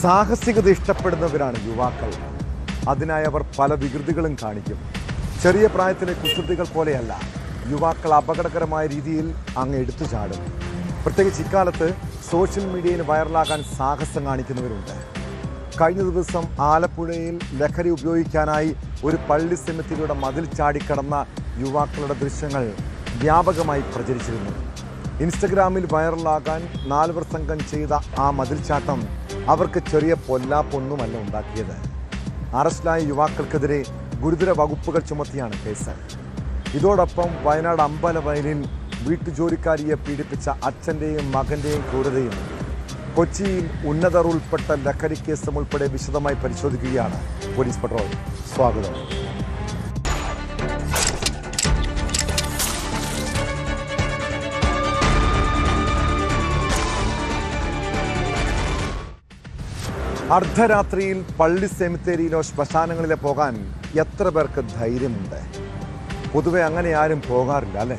സാഹസികത ഇഷ്ടപ്പെടുന്നവരാണ് യുവാക്കൾ. അതിനായി അവർ പല വികൃതികളും കാണിക്കും. ചെറിയ പ്രായത്തിലെ കുസൃതികൾ പോലെയല്ല, യുവാക്കൾ അപകടകരമായ രീതിയിൽ അങ്ങ് എടുത്തു ചാടും. പ്രത്യേകിച്ച് ഇക്കാലത്ത് സോഷ്യൽ മീഡിയയിൽ വൈറലാകാൻ സാഹസം കാണിക്കുന്നവരുണ്ട്. കഴിഞ്ഞ ദിവസം ആലപ്പുഴയിൽ ലഹരി ഉപയോഗിക്കാനായി ഒരു പള്ളി സെമിത്തേരിയുടെ മതിൽ ചാടിക്കടന്ന യുവാക്കളുടെ ദൃശ്യങ്ങൾ വ്യാപകമായി പ്രചരിച്ചിരുന്നു. ഇൻസ്റ്റഗ്രാമിൽ വൈറലാകാൻ 4 സംഘം ചെയ്ത ആ മതിൽച്ചാട്ടം അവർക്ക് ചെറിയ പൊല്ലാപ്പൊന്നുമല്ല ഉണ്ടാക്കിയത്. അറസ്റ്റിലായ യുവാക്കൾക്കെതിരെ ഗുരുതര വകുപ്പുകൾ ചുമത്തിയാണ് കേസ്. ഇതോടൊപ്പം വയനാട് അമ്പലവയലിൽ വീട്ടുജോലിക്കാരിയെ പീഡിപ്പിച്ച അച്ഛൻ്റെയും മകൻ്റെയും ക്രൂരതയും, കൊച്ചിയിൽ ഉന്നതർ ഉൾപ്പെട്ട ലഹരി കേസും ഉൾപ്പെടെ വിശദമായി പരിശോധിക്കുകയാണ് പോലീസ് പട്രോൾ. സ്വാഗതം. അർദ്ധരാത്രിയിൽ പള്ളി സെമിത്തേരിയിലോ ശ്മശാനങ്ങളിലോ പോകാൻ എത്ര പേർക്ക് ധൈര്യമുണ്ട്? പൊതുവെ അങ്ങനെ ആരും പോകാറില്ല അല്ലേ?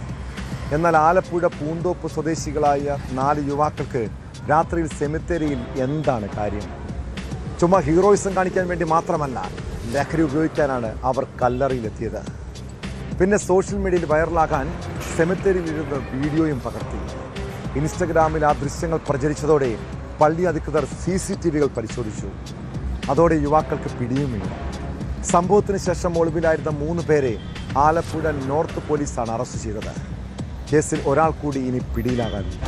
എന്നാൽ ആലപ്പുഴ പൂന്തോപ്പ് സ്വദേശികളായ 4 യുവാക്കൾക്ക് രാത്രിയിൽ സെമിത്തേരിയിൽ എന്താണ് കാര്യം? ചുമ്മാ ഹീറോയിസം കാണിക്കാൻ വേണ്ടി മാത്രമല്ല, ലഹരി ഉപയോഗിക്കാനാണ് അവർ കല്ലറയിലെത്തിയത്. പിന്നെ സോഷ്യൽ മീഡിയയിൽ വൈറലാകാൻ സെമിത്തേരിയിലിരുന്ന് വീഡിയോയും പകർത്തി. ഇൻസ്റ്റഗ്രാമിൽ ആ ദൃശ്യങ്ങൾ പ്രചരിച്ചതോടെ പള്ളി അധികൃതർ CCTVകൾ പരിശോധിച്ചു. അതോടെ യുവാക്കൾക്ക് പിടിയുമില്ല. സംഭവത്തിന് ശേഷം ഒളിവിലായിരുന്ന 3 പേരെ ആലപ്പുഴ നോർത്ത് പോലീസാണ് അറസ്റ്റ് ചെയ്തത്. കേസിൽ ഒരാൾ കൂടി ഇനി പിടിയിലാകാനില്ല.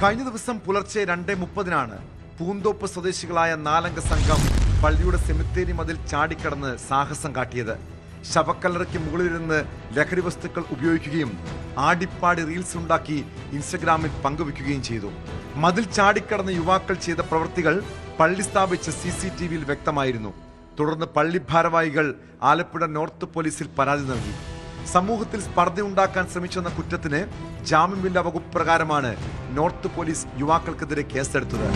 കഴിഞ്ഞ ദിവസം പുലർച്ചെ 2:30 പൂന്തോപ്പ് സ്വദേശികളായ 4 അംഗ സംഘം പള്ളിയുടെ സെമിത്തേരി മതിൽ ചാടിക്കടന്ന് സാഹസം കാട്ടിയത്. ശവക്കല്ലറയ്ക്ക് മുകളിലിരുന്ന് ലഹരി വസ്തുക്കൾ ഉപയോഗിക്കുകയും ആടിപ്പാടി റീൽസ് ഉണ്ടാക്കി ഇൻസ്റ്റഗ്രാമിൽ പങ്കുവെക്കുകയും ചെയ്തു. മതിൽ ചാടിക്കടന്ന യുവാക്കൾ ചെയ്ത പ്രവൃത്തികൾ പള്ളി സ്ഥാപിച്ച CCTVയിൽ വ്യക്തമായിരുന്നു. തുടർന്ന് പള്ളി ഭാരവാഹികൾ ആലപ്പുഴ നോർത്ത് പോലീസിൽ പരാതി നൽകി. സമൂഹത്തിൽ സ്പർദ്ധയുണ്ടാക്കാൻ ശ്രമിച്ചെന്ന കുറ്റത്തിന് ജാമ്യമില്ലാ വകുപ്പ് പ്രകാരമാണ് നോർത്ത് പോലീസ് യുവാക്കൾക്കെതിരെ കേസെടുത്തത്.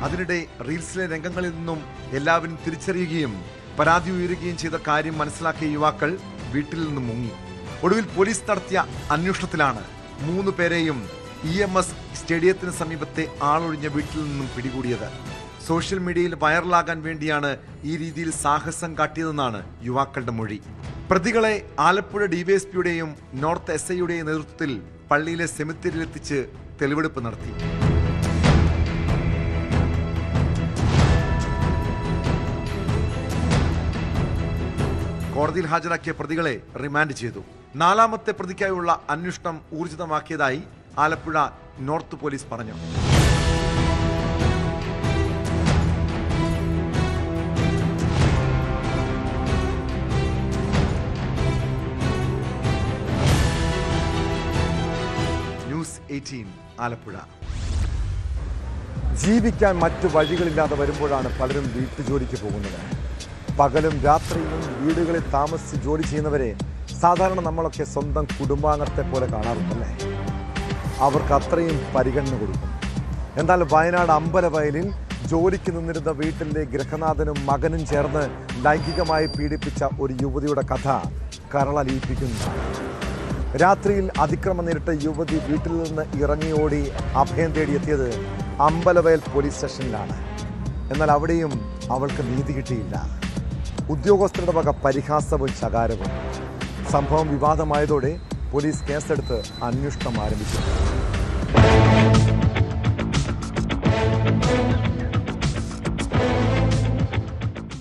അതിനിടെ റീൽസിലെ രംഗങ്ങളിൽ നിന്നും എല്ലാവരും തിരിച്ചറിയുകയും പരാതി ഉയരുകയും ചെയ്ത കാര്യം മനസ്സിലാക്കിയ യുവാക്കൾ വീട്ടിൽ നിന്നും മുങ്ങി. ഒടുവിൽ പോലീസ് നടത്തിയ അന്വേഷണത്തിലാണ് 3 പേരെയും EMS സ്റ്റേഡിയത്തിന് സമീപത്തെ ആളൊഴിഞ്ഞ വീട്ടിൽ നിന്നും പിടികൂടിയത്. സോഷ്യൽ മീഡിയയിൽ വൈറലാകാൻ വേണ്ടിയാണ് ഈ രീതിയിൽ സാഹസം കാട്ടിയതെന്നാണ് യുവാക്കളുടെ മൊഴി. പ്രതികളെ ആലപ്പുഴ DYSPയുടെയും നോർത്ത് SIയുടെയും നേതൃത്വത്തിൽ പള്ളിയിലെ സെമിത്തേരിയിലെത്തിച്ച് തെളിവെടുപ്പ് നടത്തി. കോടതിയിൽ ഹാജരാക്കിയ പ്രതികളെ റിമാൻഡ് ചെയ്തു. 4ാമത്തെ പ്രതിക്കായുള്ള അന്വേഷണം ഊർജിതമാക്കിയതായി ആലപ്പുഴ നോർത്ത് പോലീസ് പറഞ്ഞു. ന്യൂസ് 18 ആലപ്പുഴ. ജീവിക്കാൻ മറ്റു വഴികളില്ലാതെ വരുമ്പോഴാണ് പലരും വീട്ടുജോലിക്ക് പോകുന്നത്. പകലും രാത്രിയിലും വീടുകളിൽ താമസിച്ച് ജോലി ചെയ്യുന്നവരെ സാധാരണ നമ്മളൊക്കെ സ്വന്തം കുടുംബാംഗത്തെ പോലെ കാണാറുണ്ടല്ലേ? അവർക്ക് അത്രയും പരിഗണന കൊടുക്കും. എന്നാൽ വയനാട് അമ്പലവയലിൽ ജോലിക്ക് നിന്നിരുന്ന വീട്ടിലെ ഗൃഹനാഥനും മകനും ചേർന്ന് ലൈംഗികമായി പീഡിപ്പിച്ച ഒരു യുവതിയുടെ കഥ കരളലിയിപ്പിക്കുന്നതാണ്. രാത്രിയിൽ അതിക്രമം നേരിട്ട യുവതി വീട്ടിൽ നിന്ന് ഇറങ്ങിയോടി അഭയം തേടിയെത്തിയത് അമ്പലവയൽ പോലീസ് സ്റ്റേഷനിലാണ്. എന്നാൽ അവിടെയും അവൾക്ക് നീതി കിട്ടിയില്ല. ഉദ്യോഗസ്ഥരുടെ വക പരിഹാസവും ശകാരവും. സംഭവം വിവാദമായതോടെ പോലീസ് കേസെടുത്ത് അന്വേഷണം ആരംഭിച്ചു.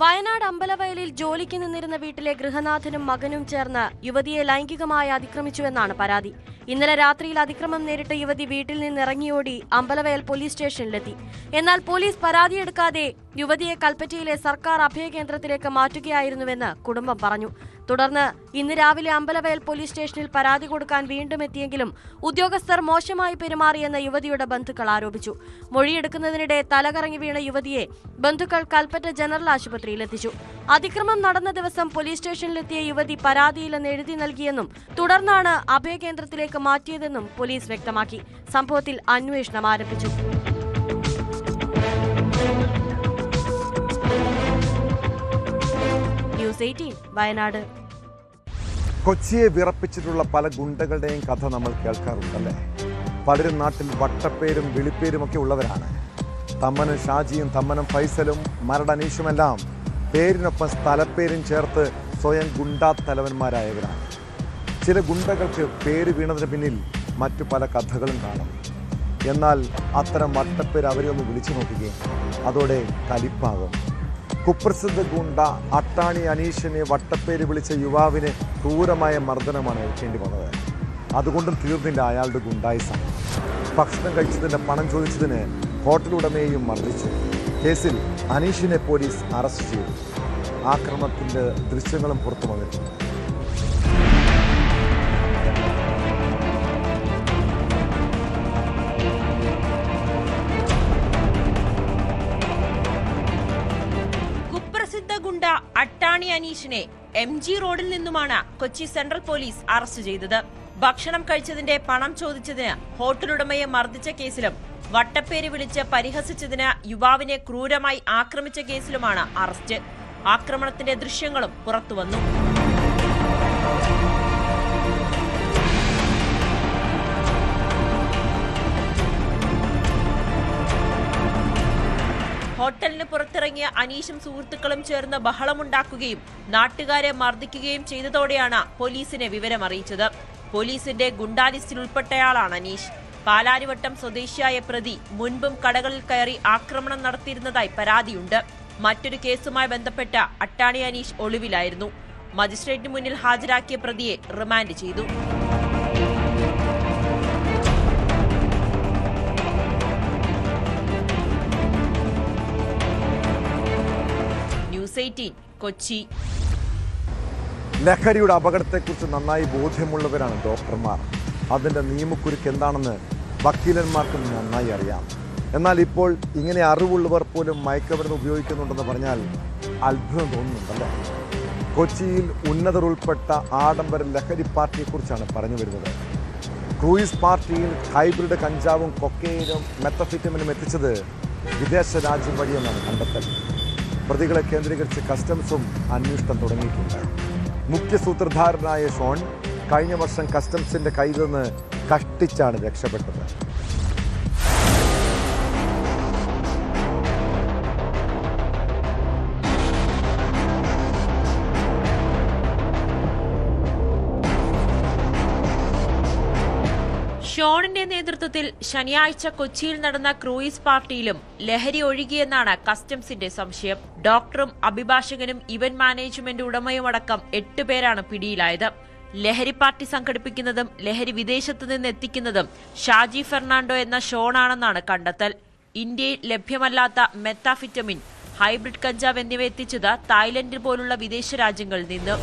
വയനാട് അമ്പലവയലിൽ ജോലിക്ക് നിന്നിരുന്ന വീട്ടിലെ ഗൃഹനാഥനും മകനും ചേർന്ന് യുവതിയെ ലൈംഗികമായി അതിക്രമിച്ചുവെന്നാണ് പരാതി. ഇന്നലെ രാത്രിയിൽ അതിക്രമം നേരിട്ട യുവതി വീട്ടിൽ നിന്നിറങ്ങിയോടി അമ്പലവയൽ പോലീസ് സ്റ്റേഷനിലെത്തി. എന്നാൽ പോലീസ് പരാതിയെടുക്കാതെ യുവതിയെ കൽപ്പറ്റയിലെ സർക്കാർ അഭയകേന്ദ്രത്തിലേക്ക് മാറ്റുകയായിരുന്നുവെന്ന് കുടുംബം പറഞ്ഞു. തുടർന്ന് ഇന്ന് രാവിലെ അമ്പലവയൽ പോലീസ് സ്റ്റേഷനിൽ പരാതി കൊടുക്കാൻ വീണ്ടും എത്തിയെങ്കിലും ഉദ്യോഗസ്ഥർ മോശമായി പെരുമാറിയെന്ന് യുവതിയുടെ ബന്ധുക്കൾ ആരോപിച്ചു. മൊഴിയെടുക്കുന്നതിനിടെ തലകറങ്ങി വീണ യുവതിയെ ബന്ധുക്കൾ കൽപ്പറ്റ ജനറൽ ആശുപത്രിയിൽ എത്തിച്ചു. അതിക്രമം നടന്ന ദിവസം പോലീസ് സ്റ്റേഷനിലെത്തിയ യുവതി പരാതിയില്ലെന്ന് എഴുതി നൽകിയെന്നും തുടർന്നാണ് അഭയകേന്ദ്രത്തിലേക്ക് മാറ്റിയതെന്നും പോലീസ് വ്യക്തമാക്കി. സംഭവത്തിൽ അന്വേഷണം ആരംഭിച്ചു. ന്യൂസ് 18 വയനാട്. കൊച്ചിയെ വിറപ്പിച്ചിട്ടുള്ള പല ഗുണ്ടകളുടെയും കഥ നമ്മൾ കേൾക്കാറുണ്ടല്ലേ. പലരും നാട്ടിൽ വട്ടപ്പേരും വിളിപ്പേരുമൊക്കെ ഉള്ളവരാണ്. തമ്മനം ഷാജിയും തമ്മനം ഫൈസലും മരട് അനീഷുമെല്ലാം പേരിനൊപ്പം സ്ഥലപ്പേരും ചേർത്ത് സ്വയം ഗുണ്ടാ തലവന്മാരായവരാണ്. ചില ഗുണ്ടകൾക്ക് പേര് വീണതിന് പിന്നിൽ മറ്റു പല കഥകളും കാണും. എന്നാൽ അത്തരം വട്ടപ്പേര് അവരെ ഒന്ന് വിളിച്ചു നോക്കുകയും അതോടെ കലിപ്പാകും. കുപ്രസിദ്ധ ഗുണ്ട അട്ടാണി അനീഷിനെ വട്ടപ്പേര് വിളിച്ച യുവാവിന് ക്രൂരമായ മർദ്ദനമാണ് ഏൽക്കേണ്ടി വന്നത്. അതുകൊണ്ടും തീർന്നില്ല അയാളുടെ ഗുണ്ടായിസം. ഭക്ഷണം കഴിച്ചതിൻ്റെ പണം ചോദിച്ചതിന് ഹോട്ടൽ ഉടമയെയും മർദ്ദിച്ചു. കേസിൽ അനീഷിനെ പോലീസ് അറസ്റ്റ് ചെയ്തു. ആക്രമണത്തിൻ്റെ ദൃശ്യങ്ങളും പുറത്തു വന്നിട്ടുണ്ട്. ഗുണ്ട അട്ടാണി അനീഷിനെ MG റോഡിൽ നിന്നുമാണ് കൊച്ചി സെൻട്രൽ പോലീസ് അറസ്റ്റ് ചെയ്തത്. ഭക്ഷണം കഴിച്ചതിന്റെ പണം ചോദിച്ചതിന് ഹോട്ടലുടമയെ മർദ്ദിച്ച കേസിലും വട്ടപ്പേര് വിളിച്ച് പരിഹസിച്ചതിന് യുവാവിനെ ക്രൂരമായി ആക്രമിച്ച കേസിലുമാണ് അറസ്റ്റ്. ആക്രമണത്തിന്റെ ദൃശ്യങ്ങളും പുറത്തുവന്നു. ഹോട്ടലിന് പുറത്തിറങ്ങിയ അനീഷും സുഹൃത്തുക്കളും ചേർന്ന് ബഹളമുണ്ടാക്കുകയും നാട്ടുകാരെ മർദ്ദിക്കുകയും ചെയ്തതോടെയാണ് പോലീസിനെ വിവരമറിയിച്ചത്. പോലീസിന്റെ ഗുണ്ടാ ലിസ്റ്റിൽ ഉൾപ്പെട്ടയാളാണ് അനീഷ്. പാലാരിവട്ടം സ്വദേശിയായ പ്രതി മുൻപും കടകളിൽ കയറി ആക്രമണം നടത്തിയിരുന്നതായി പരാതിയുണ്ട്. മറ്റൊരു കേസുമായി ബന്ധപ്പെട്ട അട്ടാണി അനീഷ് ഒളിവിലായിരുന്നു. മജിസ്ട്രേറ്റിന് മുന്നിൽ ഹാജരാക്കിയ പ്രതിയെ റിമാൻഡ് ചെയ്തു. ന്യൂസ് 18 കൊച്ചി. ലഹരിയുടെ അപകടത്തെക്കുറിച്ച് നന്നായി ബോധ്യമുള്ളവരാണ് ഡോക്ടർമാർ. അതിൻ്റെ നിയമക്കുരുക്ക് എന്താണെന്ന് വക്കീലന്മാർക്കും നന്നായി അറിയാം. എന്നാൽ ഇപ്പോൾ ഇങ്ങനെ അറിവുള്ളവർ പോലും മയക്കുമരുന്ന് ഉപയോഗിക്കുന്നുണ്ടെന്ന് പറഞ്ഞാൽ അത്ഭുതം തോന്നുന്നുണ്ടല്ലേ. കൊച്ചിയിൽ ഉന്നതർ ഉൾപ്പെട്ട ആഡംബര ലഹരി പാർട്ടിയെക്കുറിച്ചാണ് പറഞ്ഞു വരുന്നത്. ക്രൂയിസ് പാർട്ടിയിൽ ഹൈബ്രിഡ് കഞ്ചാവും കൊക്കൈനും മെത്തഫിറ്റമിനും എത്തിച്ചത് വിദേശ രാജ്യം വഴിയെന്നാണ് കണ്ടെത്തൽ. പ്രതികളെ കേന്ദ്രീകരിച്ച് കസ്റ്റംസും അന്വേഷണം തുടങ്ങിയിട്ടുണ്ട്. മുഖ്യ സൂത്രധാരനായ ഷോൺ കഴിഞ്ഞ വർഷം കസ്റ്റംസിന്റെ കയ്യിൽ നിന്ന് കഷ്ടിച്ചാണ് രക്ഷപ്പെട്ടത്. ഷോണിന്റെ നേതൃത്വത്തിൽ ശനിയാഴ്ച കൊച്ചിയിൽ നടന്ന ക്രൂയിസ് പാർട്ടിയിലും ലഹരി ഒഴുകിയെന്നാണ് കസ്റ്റംസിന്റെ സംശയം. ഡോക്ടറും അഭിഭാഷകനും ഇവന്റ് മാനേജ്മെന്റ് ഉടമയുമടക്കം 8 പേരാണ് പിടിയിലായത്. ലഹരി പാർട്ടി സംഘടിപ്പിക്കുന്നതും ലഹരി വിദേശത്തു നിന്ന് എത്തിക്കുന്നതും ഷാജി ഫെർണാണ്ടോ എന്ന ഷോണാണെന്നാണ് കണ്ടെത്തൽ. ഇന്ത്യയിൽ ലഭ്യമല്ലാത്ത മെത്താഫിറ്റമിൻ, ഹൈബ്രിഡ് കഞ്ചാവ് എന്നിവ എത്തിച്ചത് തായ്ലൻഡ് പോലുള്ള വിദേശ രാജ്യങ്ങളിൽ നിന്ന്.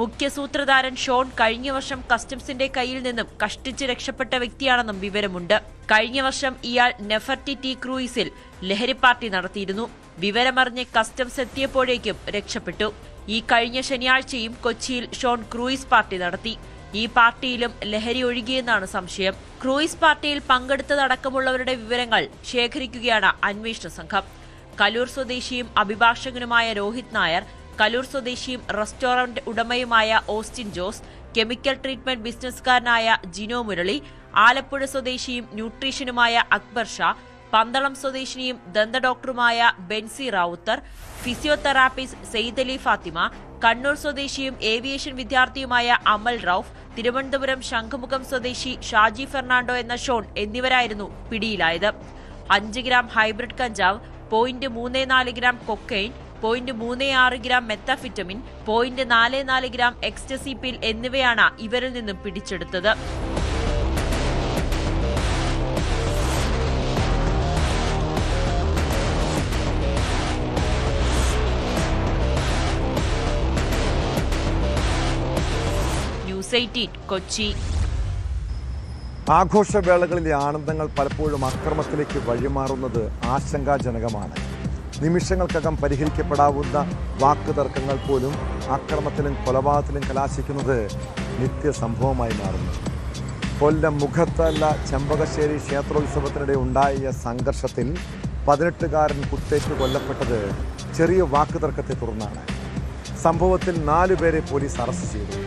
മുഖ്യ സൂത്രധാരൻ ഷോൺ കഴിഞ്ഞ വർഷം കസ്റ്റംസിന്റെ കയ്യിൽ നിന്നും കഷ്ടിച്ച് രക്ഷപ്പെട്ട വ്യക്തിയാണെന്നും വിവരമുണ്ട്. കഴിഞ്ഞ വർഷം ഇയാൾ നെഫർട്ടിറ്റി ക്രൂയിസിൽ ലഹരി പാർട്ടി നടത്തിയിരുന്നു. വിവരമറിഞ്ഞ് കസ്റ്റംസ് എത്തിയപ്പോഴേക്കും രക്ഷപ്പെട്ടു. ഈ കഴിഞ്ഞ ശനിയാഴ്ചയും കൊച്ചിയിൽ ഷോൺ ക്രൂയിസ് പാർട്ടി നടത്തി. ഈ പാർട്ടിയിലും ലഹരി ഒഴുകിയെന്നാണ് സംശയം. ക്രൂയിസ് പാർട്ടിയിൽ പങ്കെടുത്തതടക്കമുള്ളവരുടെ വിവരങ്ങൾ ശേഖരിക്കുകയാണ് അന്വേഷണ സംഘം. കലൂർ സ്വദേശിയും അഭിഭാഷകനുമായ രോഹിത് നായർ, കലൂർ സ്വദേശിയും റെസ്റ്റോറന്റ് ഉടമയുമായ ഓസ്റ്റിൻ ജോസ്, കെമിക്കൽ ട്രീറ്റ്മെന്റ് ബിസിനസ്സുകാരനായ ജിനോ മുരളി, ആലപ്പുഴ സ്വദേശിയും ന്യൂട്രീഷനുമായ അക്ബർ ഷാ, പന്തളം സ്വദേശിനിയും ദന്ത ഡോക്ടറുമായ ബെൻസി റാവുത്തർ, ഫിസിയോതെറാപ്പിസ്റ്റ് സെയ്ദ് അലി ഫാത്തിമ, കണ്ണൂർ സ്വദേശിയും ഏവിയേഷൻ വിദ്യാർത്ഥിയുമായ അമൽ റൌഫ്, തിരുവനന്തപുരം ശംഖുമുഖം സ്വദേശി ഷാജി ഫെർണാണ്ടോ എന്ന ഷോൺ എന്നിവരായിരുന്നു പിടിയിലായത്. 5 ഗ്രാം ഹൈബ്രിഡ് കഞ്ചാവ്, 0.34 gram cocaine, 0.36 gram methamphetamine, 0.44 gram ecstasy pill എന്നിവയാണ് ഇവരിൽ നിന്നും പിടിച്ചെടുത്തത്. ന്യൂസ് 18 കൊച്ചി. ആഘോഷവേളകളിലെ ആനന്ദങ്ങൾ പലപ്പോഴും അക്രമത്തിലേക്ക് വഴിമാറുന്നത് ആശങ്കാജനകമാണ്. നിമിഷങ്ങൾക്കകം പരിഹരിക്കപ്പെടാവുന്ന വാക്കുതർക്കങ്ങൾ പോലും അക്രമത്തിലും കൊലപാതകത്തിലും കലാശിക്കുന്നത് നിത്യസംഭവമായി മാറുന്നു. കൊല്ലം മുഖത്തല ചെമ്പകശ്ശേരി ക്ഷേത്രോത്സവത്തിനിടെ ഉണ്ടായ സംഘർഷത്തിൽ 18-കാരൻ കുത്തേറ്റ് കൊല്ലപ്പെട്ടത് ചെറിയ വാക്കുതർക്കത്തെ തുടർന്നാണ്. സംഭവത്തിൽ 4 പേരെ പോലീസ് അറസ്റ്റ് ചെയ്തു.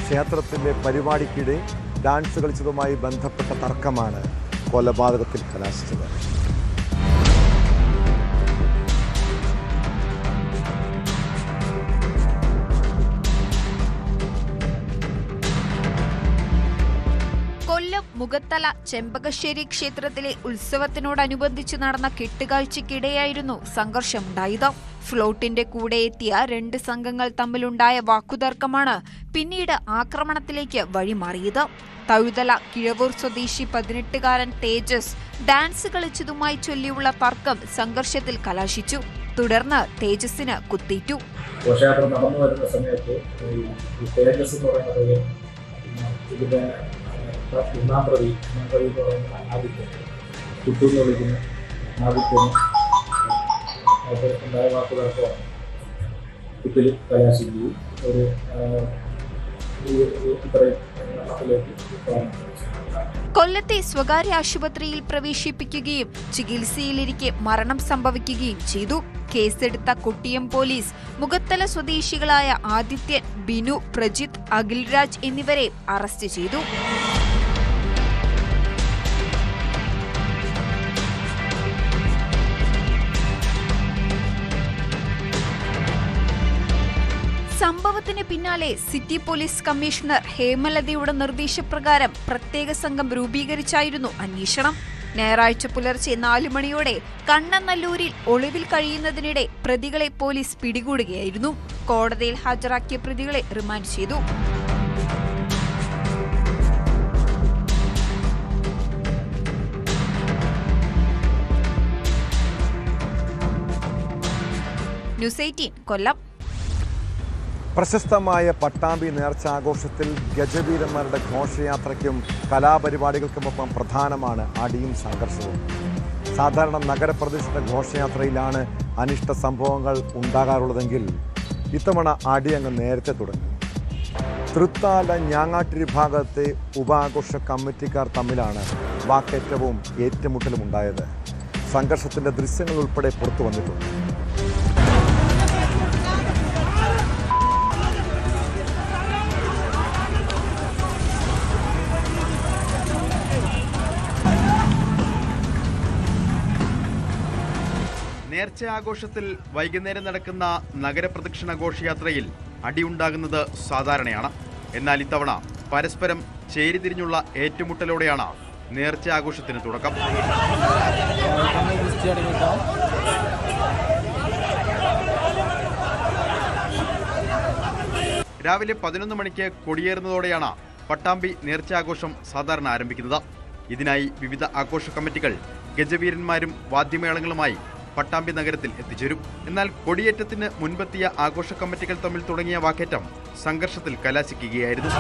ക്ഷേത്രത്തിലെ പരിപാടിക്കിടെ ഡാൻസ് കളിച്ചതുമായി ബന്ധപ്പെട്ട തർക്കമാണ് കൊലപാതകത്തിൽ കലാശിച്ചത്. കൊല്ലം മുഖത്തല ചെമ്പകശ്ശേരി ക്ഷേത്രത്തിലെ ഉത്സവത്തിനോടനുബന്ധിച്ച് നടന്ന കെട്ടുകാഴ്ചയ്ക്കിടെയായിരുന്നു സംഘർഷമുണ്ടായത്. ഫ്ലോട്ടിന്റെ കൂടെ എത്തിയ 2 സംഘങ്ങൾ തമ്മിലുണ്ടായ വാക്കുതർക്കമാണ് പിന്നീട് ആക്രമണത്തിലേക്ക് വഴിമാറിയത്. തഴുതല കിഴവൂർ സ്വദേശി 18-കാരൻ തേജസ് ഡാൻസ് കളിച്ചതുമായി ചൊല്ലിയുള്ള തർക്കം സംഘർഷത്തിൽ കലാശിച്ചു. തുടർന്ന് തേജസിന് കുത്തേറ്റു. ഘോഷയാത്ര നടന്നു വരുന്ന സമയത്ത് തേജസ് എന്ന് പറയുന്നത് ഇതിന്റെ 1-ാം പ്രതി എന്ന് പറയുന്ന ആദിത്യൻ കുട്ടൂന്ന് വിളിക്കുന്ന ആദിത്യന് ഉണ്ടായ വാക്കുതർക്കമാണ് കുത്തിൽ കലാശിക്കുകയും ഒരു കൊല്ലത്തെ സ്വകാര്യ ആശുപത്രിയിൽ പ്രവേശിപ്പിക്കുകയും ചികിത്സയിലിരിക്കെ മരണം സംഭവിക്കുകയും ചെയ്തു. കേസെടുത്ത കൊട്ടിയം പോലീസ് മുഖത്തല സ്വദേശികളായ ആദിത്യൻ, ബിനു, പ്രജിത്ത്, അഖിൽരാജ് എന്നിവരെ അറസ്റ്റ് ചെയ്തു. സംഭവത്തിന് പിന്നാലെ സിറ്റി പോലീസ് കമ്മീഷണർ ഹേമലതയുടെ നിർദ്ദേശപ്രകാരം പ്രത്യേക സംഘം രൂപീകരിച്ചായിരുന്നു അന്വേഷണം. ഞായറാഴ്ച പുലർച്ചെ 4 മണിയോടെ കണ്ണനല്ലൂരിൽ ഒളിവിൽ കഴിയുന്നതിനിടെ പ്രതികളെ പോലീസ് പിടികൂടുകയായിരുന്നു. കോടതിയിൽ ഹാജരാക്കിയ പ്രതികളെ റിമാൻഡ് ചെയ്തു. ന്യൂസ് 18 കൊല്ലം. പ്രശസ്തമായ പട്ടാമ്പി നേർച്ച ആഘോഷത്തിൽ ഗജവീരന്മാരുടെ ഘോഷയാത്രയ്ക്കും കലാപരിപാടികൾക്കുമൊപ്പം പ്രധാനമാണ് അടിയും സംഘർഷവും. സാധാരണ നഗരപ്രദേശത്തെ ഘോഷയാത്രയിലാണ് അനിഷ്ട സംഭവങ്ങൾ ഉണ്ടാകാറുള്ളതെങ്കിൽ ഇത്തവണ അടി അങ്ങ് നേരത്തെ തുടങ്ങി. തൃത്താല ഞാങ്ങാട്ടിരി ഭാഗത്തെ ഉപാഘോഷ കമ്മിറ്റിക്കാർ തമ്മിലാണ് വാക്കേറ്റവും ഏറ്റുമുട്ടലും ഉണ്ടായത്. സംഘർഷത്തിന്റെ ദൃശ്യങ്ങൾ ഉൾപ്പെടെ പുറത്തു വന്നിട്ടുണ്ട്. നേർച്ച ആഘോഷത്തിൽ വൈകുന്നേരം നടക്കുന്ന നഗരപ്രദക്ഷിണ ഘോഷയാത്രയിൽ അടിയുണ്ടാകുന്നത് സാധാരണയാണ്. എന്നാൽ ഇത്തവണ പരസ്പരം ചേരിതിരിഞ്ഞുള്ള ഏറ്റുമുട്ടലോടെയാണ് നേർച്ച ആഘോഷത്തിന് തുടക്കം. രാവിലെ 11 മണിക്ക് കൊടിയേറുന്നതോടെയാണ് പട്ടാമ്പി നേർച്ച ആഘോഷം സാധാരണ ആരംഭിക്കുന്നത്. ഇതിനായി വിവിധ ആഘോഷ കമ്മിറ്റികൾ ഗജവീരന്മാരും വാദ്യമേളങ്ങളുമായി പട്ടാമ്പി നഗരത്തിൽ എത്തിച്ചേരും. എന്നാൽ കൊടിയേറ്റത്തിന് മുൻപെത്തിയ ആഘോഷ കമ്മിറ്റികൾ തമ്മിൽ തുടങ്ങിയ വാക്കേറ്റം സംഘർഷത്തിൽ കലാശിക്കുകയായിരുന്നു.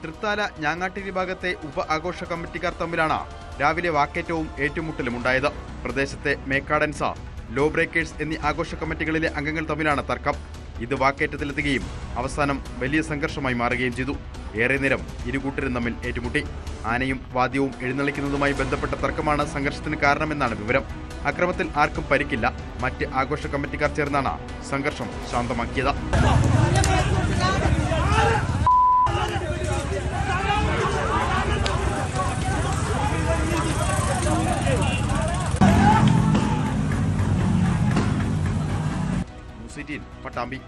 തൃത്താല ഞാങ്ങാട്ടിരി ഭാഗത്തെ ഉപ ആഘോഷ കമ്മിറ്റിക്കാർ തമ്മിലാണ് രാവിലെ വാക്കേറ്റവും ഏറ്റുമുട്ടലും ഉണ്ടായത്. പ്രദേശത്തെ മേക്കാഡൻസ, ലോ ബ്രേക്കേഴ്സ് എന്നീ ആഘോഷ കമ്മിറ്റികളിലെ അംഗങ്ങൾ തമ്മിലാണ് തർക്കം. ഇത് വാക്കേറ്റത്തിലെത്തുകയും അവസാനം വലിയ സംഘർഷമായി മാറുകയും ചെയ്തു. ഏറെ നേരം ഇരുകൂട്ടരും തമ്മിൽ ഏറ്റുമുട്ടി. ആനയും വാദ്യവും എഴുന്നള്ളിക്കുന്നതുമായി ബന്ധപ്പെട്ട തർക്കമാണ് സംഘർഷത്തിന് കാരണമെന്നാണ് വിവരം. അക്രമത്തിൽ ആർക്കും പരിക്കില്ല. മറ്റ് ആഘോഷ കമ്മിറ്റിക്കാർ ചേർന്നാണ് സംഘർഷം ശാന്തമാക്കിയത്. പട്ടാമ്പി.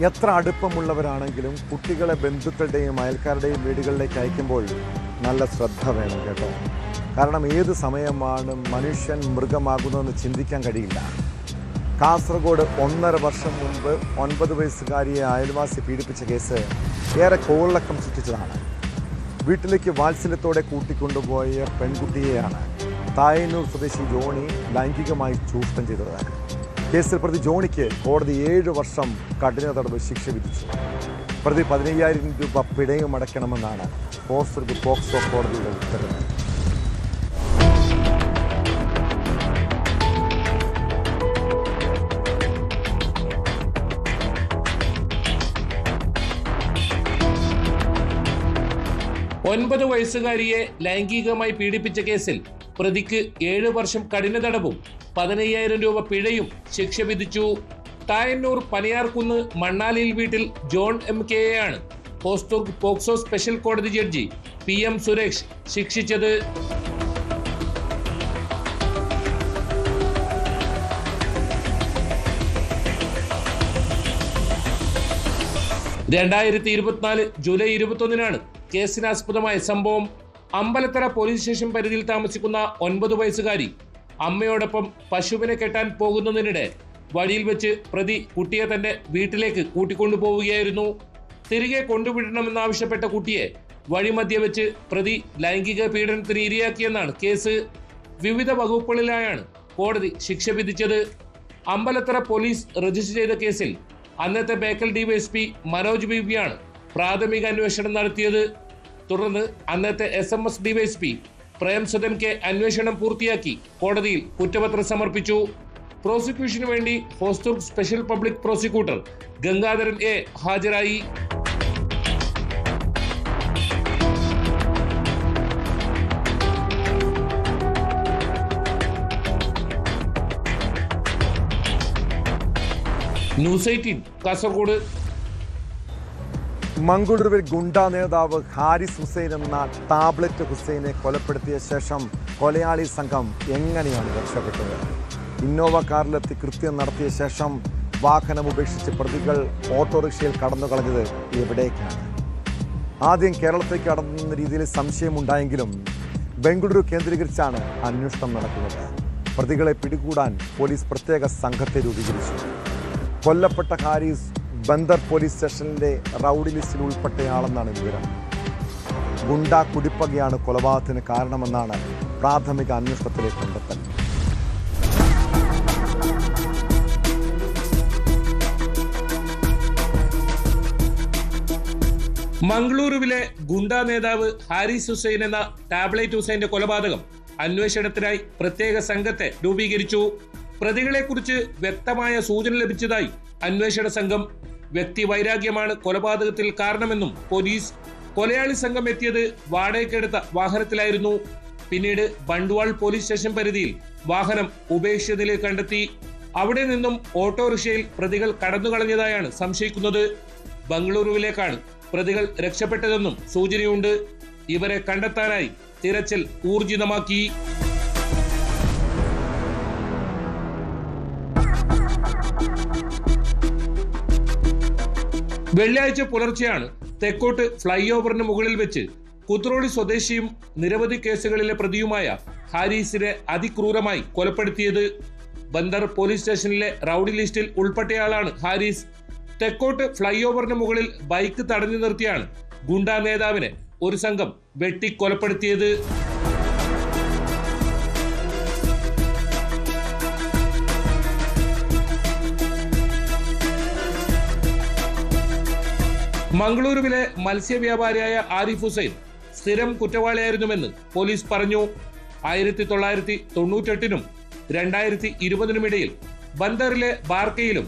എത്ര അടുപ്പമുള്ളവരാണെങ്കിലും കുട്ടികളെ ബന്ധുക്കളുടെയും അയൽക്കാരുടെയും വീടുകളിലേക്ക് അയക്കുമ്പോൾ നല്ല ശ്രദ്ധ വേണം കേട്ടോ. കാരണം ഏത് സമയമാണ് മനുഷ്യൻ മൃഗമാകുന്നതെന്ന് ചിന്തിക്കാൻ കഴിയില്ല. കാസർഗോഡ് 1.5 വർഷം മുൻപ് 9 വയസ്സുകാരിയെ അയൽവാസി പീഡിപ്പിച്ച കേസ് ഏറെ കോളിളക്കം സൃഷ്ടിച്ചതാണ്. വീട്ടിലേക്ക് വാത്സല്യത്തോടെ കൂട്ടിക്കൊണ്ടുപോയ പെൺകുട്ടിയെയാണ് തായന്നൂർ സ്വദേശി ജോണി ലൈംഗികമായി ചൂഷണം ചെയ്തത്. കേസിൽ പ്രതി ജോണിക്ക് കോടതി 7 വർഷം കഠിന തടവ് ശിക്ഷ വിധിച്ചു. പ്രതി 15,000 രൂപ പിഴയും അടയ്ക്കണമെന്നാണ് പോക്സോ കോടതിയുടെ ഉത്തരവ്. ഒൻപത് വയസ്സുകാരിയെ ലൈംഗികമായി പീഡിപ്പിച്ച കേസിൽ പ്രതിക്ക് 7 വർഷം കഠിന തടവും 15,000 രൂപ പിഴയും ശിക്ഷ വിധിച്ചു. തായന്നൂർ പനിയാർകുന്ന് മണ്ണാലിയിൽ വീട്ടിൽ ജോൺ MK യെയാണ് ഹോസ്ദുർഗ് പോക്സോ സ്പെഷ്യൽ കോടതി ജഡ്ജി PM സുരേഷ് ശിക്ഷിച്ചത്. ജൂലൈ 21 കേസിനാസ്പദമായ സംഭവം. അമ്പലത്തറ പോലീസ് സ്റ്റേഷൻ പരിധിയിൽ താമസിക്കുന്ന 9 വയസ്സുകാരി അമ്മയോടൊപ്പം പശുവിനെ കെട്ടാൻ പോകുന്നതിനിടെ വഴിയിൽ വെച്ച് പ്രതി കുട്ടിയെ തന്റെ വീട്ടിലേക്ക് കൂട്ടിക്കൊണ്ടുപോവുകയായിരുന്നു. തിരികെ കൊണ്ടുവിടണമെന്നാവശ്യപ്പെട്ട കുട്ടിയെ വഴിമധ്യേ വെച്ച് പ്രതി ലൈംഗിക പീഡനത്തിന് ഇരയാക്കിയെന്നാണ് കേസ്. വിവിധ വകുപ്പുകളിലായാണ് കോടതി ശിക്ഷ വിധിച്ചത്. അമ്പലത്തറ പോലീസ് രജിസ്റ്റർ ചെയ്ത കേസിൽ അന്നത്തെ ബേക്കൽ ഡിവൈഎസ്പി മനോജ് ബീബിയാണ് പ്രാഥമിക അന്വേഷണം നടത്തിയത്. തുടർന്ന് അന്നത്തെ SMS ഡിവൈഎസ്പി പ്രേംസദൻ K അന്വേഷണം പൂർത്തിയാക്കി കോടതിയിൽ കുറ്റപത്രം സമർപ്പിച്ചു. പ്രോസിക്യൂഷനു വേണ്ടി Hosdurg special public prosecutor Gangadharan A ഹാജരായി. ന്യൂസ് 18 കാസർഗോഡ്. മംഗളൂരുവിൽ ഗുണ്ടാ നേതാവ് ഹാരിസ് ഹുസൈൻ എന്ന ടാബ്ലറ്റ് ഹുസൈനെ കൊലപ്പെടുത്തിയ ശേഷം കൊലയാളി സംഘം എങ്ങനെയാണ് രക്ഷപ്പെട്ടത്? ഇന്നോവ കാറിലെത്തി കൃത്യം നടത്തിയ ശേഷം വാഹനം ഉപേക്ഷിച്ച് പ്രതികൾ ഓട്ടോറിക്ഷയിൽ കടന്നു കളഞ്ഞത് എവിടേക്കാണ്? ആദ്യം കേരളത്തേക്ക് കടന്ന രീതിയിൽ സംശയമുണ്ടായെങ്കിലും ബംഗളൂരു കേന്ദ്രീകരിച്ചാണ് അന്വേഷണം നടക്കുന്നത്. പ്രതികളെ പിടികൂടാൻ പോലീസ് പ്രത്യേക സംഘത്തെ രൂപീകരിച്ചു. കൊല്ലപ്പെട്ട ഹാരിസ് ബന്ദർ പോലീസ് സ്റ്റേഷനിലെ റൗഡി ലിസ്റ്റിൽ ഉൾപ്പെട്ടയാളെന്നാണ് വിവരം. ഗുണ്ടാ കുടിപ്പകയാണ് കൊലപാതകത്തിന് കാരണമെന്നാണ് പ്രാഥമിക അന്വേഷണത്തിലെ കണ്ടെത്തൽ. മംഗളൂരുവിലെ ഗുണ്ടാ നേതാവ് ഹാരിസ് ഹുസൈൻ എന്ന ടാബ്ലറ്റ് ഹുസൈന്റെ കൊലപാതകം അന്വേഷണത്തിനായി പ്രത്യേക സംഘത്തെ രൂപീകരിച്ചു. പ്രതികളെക്കുറിച്ച് വ്യക്തമായ സൂചന ലഭിച്ചതായി അന്വേഷണ സംഘം. വ്യക്തി വൈരാഗ്യമാണ് കൊലപാതകത്തിൽ കാരണമെന്നും പോലീസ്. കൊലയാളി സംഘം എത്തിയത് വാടകയ്ക്കെടുത്ത വാഹനത്തിലായിരുന്നു. പിന്നീട് ബണ്ട്വാൾ പോലീസ് സ്റ്റേഷൻ പരിധിയിൽ വാഹനം ഉപേക്ഷിച്ച നിലയിൽ കണ്ടെത്തി. അവിടെ നിന്നും ഓട്ടോറിക്ഷയിൽ പ്രതികൾ കടന്നുകളഞ്ഞതായാണ് സംശയിക്കുന്നത്. ബംഗളൂരുവിലേക്കാണ് പ്രതികൾ രക്ഷപ്പെട്ടതെന്നും സൂചനയുണ്ട്. ഇവരെ കണ്ടെത്താനായി തിരച്ചിൽ ഊർജിതമാക്കി. വെള്ളിയാഴ്ച പുലർച്ചെയാണ് തെക്കോട്ട് ഫ്ലൈ ഓവറിന് മുകളിൽ വെച്ച് കുത്രോളി സ്വദേശിയും നിരവധി കേസുകളിലെ പ്രതിയുമായ ഹാരിസിനെ അതിക്രൂരമായി കൊലപ്പെടുത്തിയത്. ബന്ദർ പോലീസ് സ്റ്റേഷനിലെ റൗഡി ലിസ്റ്റിൽ ഉൾപ്പെട്ടയാളാണ് ഹാരിസ്. തെക്കോട്ട് ഫ്ലൈ ഓവറിന് മുകളിൽ ബൈക്ക് തടഞ്ഞു നിർത്തിയാണ് ഗുണ്ടാ നേതാവിനെ ഒരു സംഘം വെട്ടിക്കൊലപ്പെടുത്തിയത്. മംഗളൂരുവിലെ മത്സ്യവ്യാപാരിയായ ആരിഫ് ഹുസൈൻ സ്ഥിരം കുറ്റവാളിയായിരുന്നുവെന്ന് പോലീസ് പറഞ്ഞു. 1998-നും 2020-നും ഇടയിൽ ബന്ദറിലെ ബാർക്കയിലും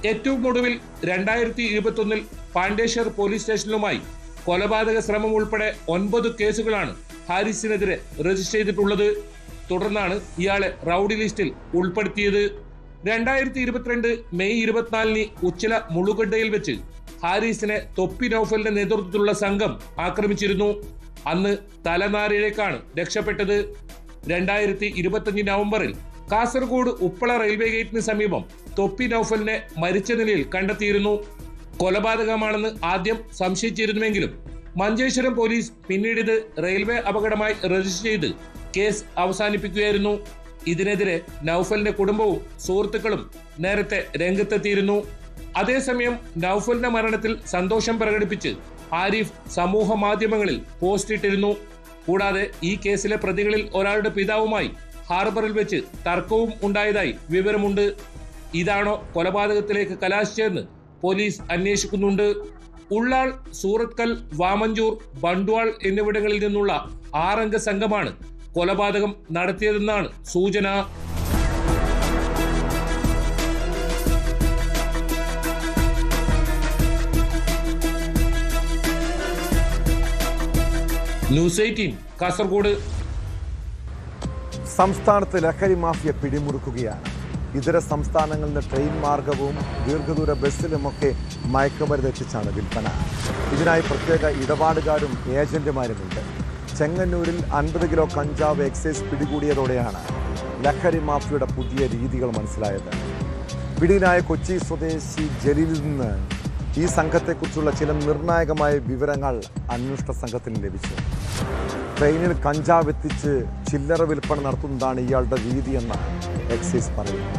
ഏറ്റവും ഒടുവിൽ 2021-ൽ പാണ്ഡേശ്വർ പോലീസ് സ്റ്റേഷനിലുമായി കൊലപാതക ശ്രമം ഉൾപ്പെടെ 9 കേസുകളാണ് ഹാരിസിനെതിരെ രജിസ്റ്റർ ചെയ്തിട്ടുള്ളത്. തുടർന്നാണ് ഇയാളെ റൗഡി ലിസ്റ്റിൽ ഉൾപ്പെടുത്തിയത്. 2022 മെയ് 24-ന് ഉച്ചില മുളുഗഡയിൽ വെച്ച് ഹാരിസിനെ തൊപ്പി നൌഫലിന്റെ നേതൃത്വത്തിലുള്ള സംഘം ആക്രമിച്ചിരുന്നു. അന്ന് തലനാരിഴേക്കാണ് രക്ഷപ്പെട്ടത്. 2025 നവംബറിൽ കാസർഗോഡ് ഉപ്പള റെയിൽവേ ഗേറ്റിന് സമീപം തൊപ്പി നൌഫലിനെ മരിച്ച നിലയിൽ കണ്ടെത്തിയിരുന്നു. കൊലപാതകമാണെന്ന് ആദ്യം സംശയിച്ചിരുന്നുവെങ്കിലും മഞ്ചേശ്വരം പോലീസ് പിന്നീട് ഇത് റെയിൽവേ അപകടമായി രജിസ്റ്റർ ചെയ്ത് കേസ് അവസാനിപ്പിക്കുകയായിരുന്നു. ഇതിനെതിരെ നൌഫലിന്റെ കുടുംബവും സുഹൃത്തുക്കളും നേരത്തെ രംഗത്തെത്തിയിരുന്നു. അതേസമയം നൌഫലിന്റെ മരണത്തിൽ സന്തോഷം പ്രകടിപ്പിച്ച് ആരിഫ് സമൂഹ മാധ്യമങ്ങളിൽ പോസ്റ്റ് ഇട്ടിരുന്നു. കൂടാതെ ഈ കേസിലെ പ്രതികളിൽ ഒരാളുടെ പിതാവുമായി ഹാർബറിൽ വെച്ച് തർക്കവും ഉണ്ടായതായി വിവരമുണ്ട്. ഇതാണോ കൊലപാതകത്തിലേക്ക് കലാശിച്ചതെന്ന് പോലീസ് അന്വേഷിക്കുന്നുണ്ട്. ഉള്ളാൾ, സൂറത്കൽ, വാമഞ്ചൂർ, ബണ്ട്വാൾ എന്നിവിടങ്ങളിൽ നിന്നുള്ള 6 അംഗ സംഘമാണ് കൊലപാതകം നടത്തിയതെന്നാണ് സൂചന. ന്യൂസ് 18 കാസർഗോഡ്. സംസ്ഥാനത്ത് ലഹരി മാഫിയ പിടിമുറുക്കുകയാണ്. ഇതര സംസ്ഥാനങ്ങളിൽ നിന്ന് ട്രെയിൻ മാർഗവും ദീർഘദൂര ബസ്സിലുമൊക്കെ മയക്കുമരുന്ന് എത്തിച്ചാണ് വിൽപ്പന. ഇതിനായി പ്രത്യേക ഇടപാടുകാരും ഏജന്റുമാരുമുണ്ട്. ചെങ്ങന്നൂരിൽ 50 കിലോ കഞ്ചാവ് എക്സൈസ് പിടികൂടിയതോടെയാണ് ലഹരി മാഫിയയുടെ പുതിയ രീതികൾ മനസ്സിലായത്. പിടിയിലായ കൊച്ചി സ്വദേശി ജലീലിൽ നിന്ന് ഈ സംഘത്തെക്കുറിച്ചുള്ള ചില നിർണായകമായ വിവരങ്ങൾ അന്വേഷണ സംഘത്തിന് ലഭിച്ചു. ട്രെയിനിൽ കഞ്ചാവ് എത്തിച്ച് ചില്ലറ വിൽപ്പന നടത്തുന്നതാണ് ഇയാളുടെ രീതിയെന്ന് എക്സൈസ് പറയുന്നു.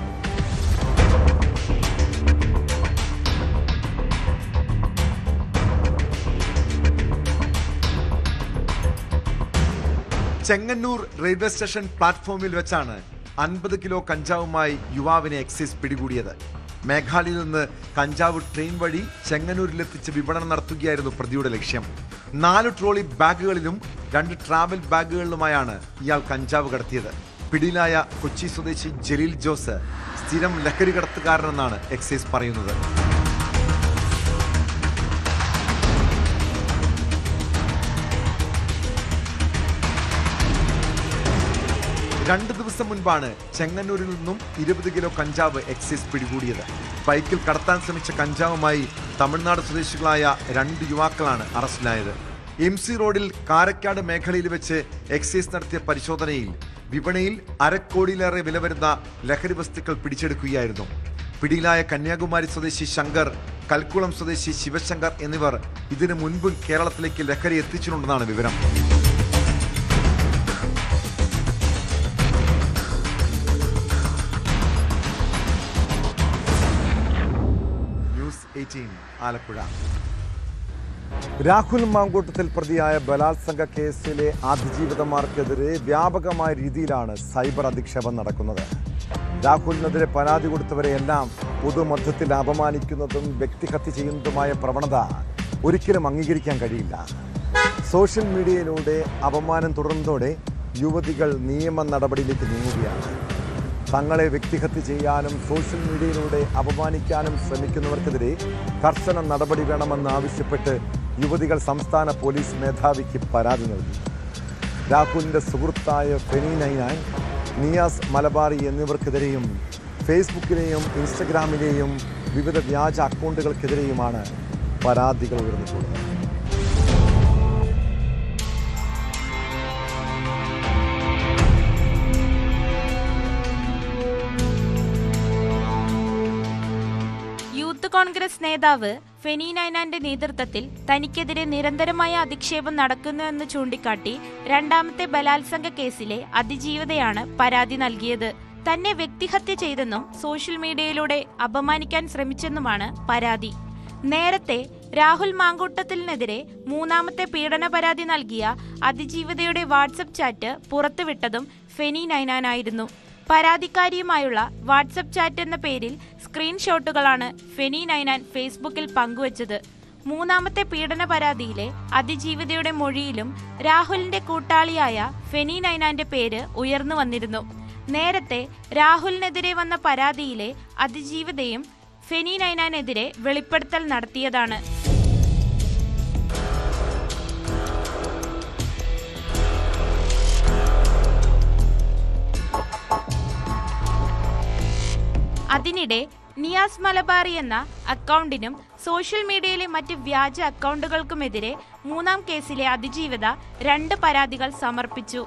ചെങ്ങന്നൂർ റെയിൽവേ സ്റ്റേഷൻ പ്ലാറ്റ്ഫോമിൽ വെച്ചാണ് 50 കിലോ കഞ്ചാവുമായി യുവാവിനെ എക്സൈസ് പിടികൂടിയത്. മേഘാലയയിൽ നിന്ന് കഞ്ചാവ് ട്രെയിൻ വഴി ചെങ്ങന്നൂരിലെത്തിച്ച് വിപണനം നടത്തുകയായിരുന്നു പ്രതിയുടെ ലക്ഷ്യം. 4 ട്രോളി ബാഗുകളിലും 2 ട്രാവൽ ബാഗുകളിലുമായാണ് ഇയാൾ കഞ്ചാവ് കടത്തിയത്. പിടിയിലായ കൊച്ചി സ്വദേശി ജലീൽ ജോസ് സ്ഥിരം ലഹരി കടത്തുകാരനെന്നാണ് എക്സൈസ് പറയുന്നത്. 2 ദിവസം മുൻപാണ് ചെങ്ങന്നൂരിൽ നിന്നും 20 കിലോ കഞ്ചാവ് എക്സൈസ് പിടികൂടിയത്. ബൈക്കിൽ കടത്താൻ ശ്രമിച്ച കഞ്ചാവുമായി തമിഴ്നാട് സ്വദേശികളായ 2 യുവാക്കളാണ് അറസ്റ്റിലായത്. MC റോഡിൽ കാരക്കാട് മേഖലയിൽ വെച്ച് എക്സൈസ് നടത്തിയ പരിശോധനയിൽ വിപണിയിൽ 1/2 കോടിയിലേറെ വില വരുന്ന ലഹരി വസ്തുക്കൾ പിടിച്ചെടുക്കുകയായിരുന്നു. പിടിയിലായ കന്യാകുമാരി സ്വദേശി ശങ്കർ, കൽക്കുളം സ്വദേശി ശിവശങ്കർ എന്നിവർ ഇതിനു മുൻപും കേരളത്തിലേക്ക് ലഹരി എത്തിച്ചിട്ടുണ്ടെന്നാണ് വിവരം. ന്യൂസ് 18 ആലപ്പുഴ. രാഹുൽ മാങ്കൂട്ടത്തിൽ പ്രതിയായ ബലാത്സംഗ കേസിലെ അതിജീവിതമാർക്കെതിരെ വ്യാപകമായ രീതിയിലാണ് സൈബർ അധിക്ഷേപം നടക്കുന്നത്. രാഹുലിനെതിരെ പരാതി കൊടുത്തവരെയെല്ലാം പൊതുമധ്യത്തിൽ അപമാനിക്കുന്നതും വ്യക്തിഹത്യ ചെയ്യുന്നതുമായ പ്രവണത ഒരിക്കലും അംഗീകരിക്കാൻ കഴിയില്ല. സോഷ്യൽ മീഡിയയിലൂടെ അപമാനം തുടർന്നതോടെ യുവതികൾ നിയമ നടപടിയിലേക്ക് നീങ്ങുകയാണ്. തങ്ങളെ വ്യക്തിഹത്യ ചെയ്യാനും സോഷ്യൽ മീഡിയയിലൂടെ അപമാനിക്കാനും ശ്രമിക്കുന്നവർക്കെതിരെ കർശന നടപടി വേണമെന്ന് ആവശ്യപ്പെട്ട് യുവതികൾ സംസ്ഥാന പോലീസ് മേധാവിക്ക് പരാതി നൽകി. രാഹുലിൻ്റെ സുഹൃത്തായ ഫെനി നൈനാൻ, നിയാസ് മലബാറി എന്നിവർക്കെതിരെയും ഫേസ്ബുക്കിലെയും ഇൻസ്റ്റഗ്രാമിലെയും വിവിധ വ്യാജ അക്കൗണ്ടുകൾക്കെതിരെയുമാണ് പരാതികൾ ഉയർന്നിട്ടുള്ളത്. യൂത്ത് കോൺഗ്രസ് നേതാവ് ഫെനി നൈനാന്റെ നേതൃത്വത്തിൽ തനിക്കെതിരെ നിരന്തരമായ അധിക്ഷേപം നടക്കുന്നുവെന്ന് ചൂണ്ടിക്കാട്ടി 2ാമത്തെ ബലാത്സംഗ കേസിലെ അതിജീവിതയാണ് പരാതി നൽകിയത്. തന്നെ വ്യക്തിഹത്യ ചെയ്തെന്നും സോഷ്യൽ മീഡിയയിലൂടെ അപമാനിക്കാൻ ശ്രമിച്ചെന്നുമാണ് പരാതി. നേരത്തെ രാഹുൽ മാങ്കൂട്ടത്തിനെതിരെ 3ാമത്തെ പീഡന പരാതി നൽകിയ അതിജീവിതയുടെ വാട്സപ്പ് ചാറ്റ് പുറത്തുവിട്ടതും ഫെനി നൈനാനായിരുന്നു. പരാതിക്കാരിയുമായുള്ള വാട്സപ്പ് ചാറ്റ് എന്ന പേരിൽ സ്ക്രീൻഷോട്ടുകളാണ് ഫെനി നൈനാൻ ഫേസ്ബുക്കിൽ പങ്കുവച്ചത്. 3ാമത്തെ പീഡന പരാതിയിലെ അതിജീവിതയുടെ മൊഴിയിലും രാഹുലിന്റെ കൂട്ടാളിയായ ഫെനി നൈനാന്റെ പേര് ഉയർന്നു വന്നിരുന്നു. നേരത്തെ രാഹുലിനെതിരെ വന്ന പരാതിയിലെ അതിജീവിതയും ഫെനി നൈനാനെതിരെ വെളിപ്പെടുത്തൽ നടത്തിയതാണ്. അതിനിടെ നിയാസ് മലബാറി എന്ന അക്കൗണ്ടിനും സോഷ്യൽ മീഡിയയിലെ മറ്റ് വ്യാജ അക്കൗണ്ടുകൾക്കുമെതിരെ 3ാം കേസിലെ അതിജീവിത 2 പരാതികൾ സമർപ്പിച്ചു.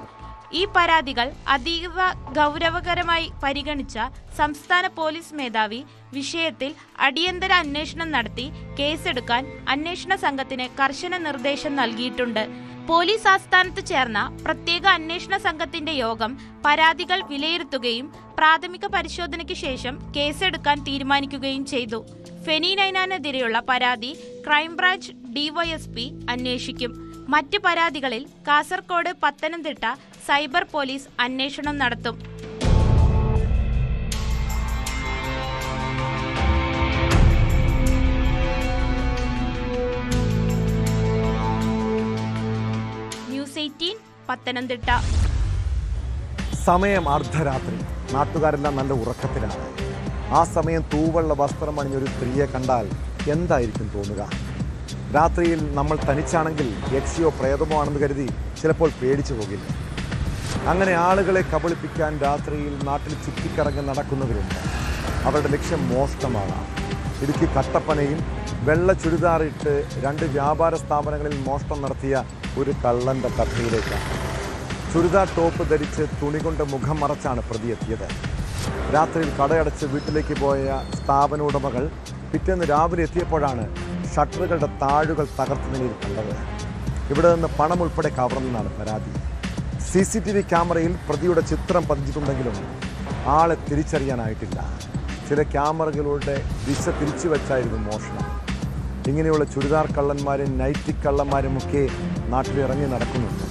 ഈ പരാതികൾ അതീവ ഗൗരവകരമായി പരിഗണിച്ച സംസ്ഥാന പോലീസ് മേധാവി വിഷയത്തിൽ അടിയന്തര അന്വേഷണം നടത്തി കേസെടുക്കാൻ അന്വേഷണ സംഘത്തിന് കർശന നിർദ്ദേശം നൽകിയിട്ടുണ്ട്. പോലീസ് ആസ്ഥാനത്ത് ചേർന്ന പ്രത്യേക അന്വേഷണ സംഘത്തിന്റെ യോഗം പരാതികൾ വിലയിരുത്തുകയും പ്രാഥമിക പരിശോധനയ്ക്ക് ശേഷം കേസെടുക്കാൻ തീരുമാനിക്കുകയും ചെയ്തു. ഫെനി നൈനാനെതിരെയുള്ള പരാതി ക്രൈംബ്രാഞ്ച് ഡിവൈഎസ്പി അന്വേഷിക്കും. മറ്റ് പരാതികളിൽ കാസർകോട്, പത്തനംതിട്ട സൈബർ പോലീസ് അന്വേഷണം നടത്തും. ന്യൂസ് 18 പത്തനംതിട്ട. സമയം അർദ്ധരാത്രി. നാട്ടുകാരെല്ലാം നല്ല ഉറക്കത്തിലാണ്. ആ സമയം തൂവെള്ള വസ്ത്രം അണിഞ്ഞൊരു സ്ത്രീയെ കണ്ടാൽ എന്തായിരിക്കും തോന്നുക? രാത്രിയിൽ നമ്മൾ തനിച്ചാണെങ്കിൽ യക്ഷിയോ പ്രേതമോ ആണെന്ന് കരുതി ചിലപ്പോൾ പേടിച്ചു പോകില്ല. അങ്ങനെ ആളുകളെ കബളിപ്പിക്കാൻ രാത്രിയിൽ നാട്ടിൽ ചുറ്റിക്കറങ്ങി നടക്കുന്നവരുണ്ട്. അവരുടെ ലക്ഷ്യം മോഷണമാകാം. ഇടുക്കി കട്ടപ്പനയിൽ വെള്ള ചുരിദാറിട്ട് 2 വ്യാപാര സ്ഥാപനങ്ങളിൽ മോഷണം നടത്തിയ ഒരു കള്ളൻ്റെ കഥയിലേക്കാണ്. ചുരിദാർ ടോപ്പ് ധരിച്ച് തുണി കൊണ്ട് മുഖം മറച്ചാണ് പ്രതി എത്തിയത്. രാത്രിയിൽ കടയടച്ച് വീട്ടിലേക്ക് പോയ സ്ഥാപന ഉടമകൾ പിറ്റേന്ന് രാവിലെ എത്തിയപ്പോഴാണ് ഷട്ടറുകളുടെ താഴുകൾ തകർത്ത നിലയിൽ കണ്ടത്. ഇവിടെ നിന്ന് പണം ഉൾപ്പെടെ കവർന്നെന്നാണ് പരാതി. CCTV ക്യാമറയിൽ പ്രതിയുടെ ചിത്രം പതിച്ചിട്ടുണ്ടെങ്കിലും ആളെ തിരിച്ചറിയാനായിട്ടില്ല. ചില ക്യാമറകളുടെ ദിശ തിരിച്ചു വെച്ചായിരുന്നു മോഷണം. ഇങ്ങനെയുള്ള ചുരിദാർ കള്ളന്മാരും നൈറ്റി കള്ളന്മാരുമൊക്കെ നാട്ടിലിറങ്ങി നടക്കുന്നുണ്ട്.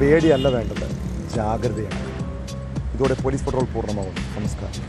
പേടിയല്ല വേണ്ടത്, ജാഗ്രതയാണ്. ഇതോടെ പോലീസ് പട്രോൾ പൂർണ്ണമാവും. നമസ്കാരം.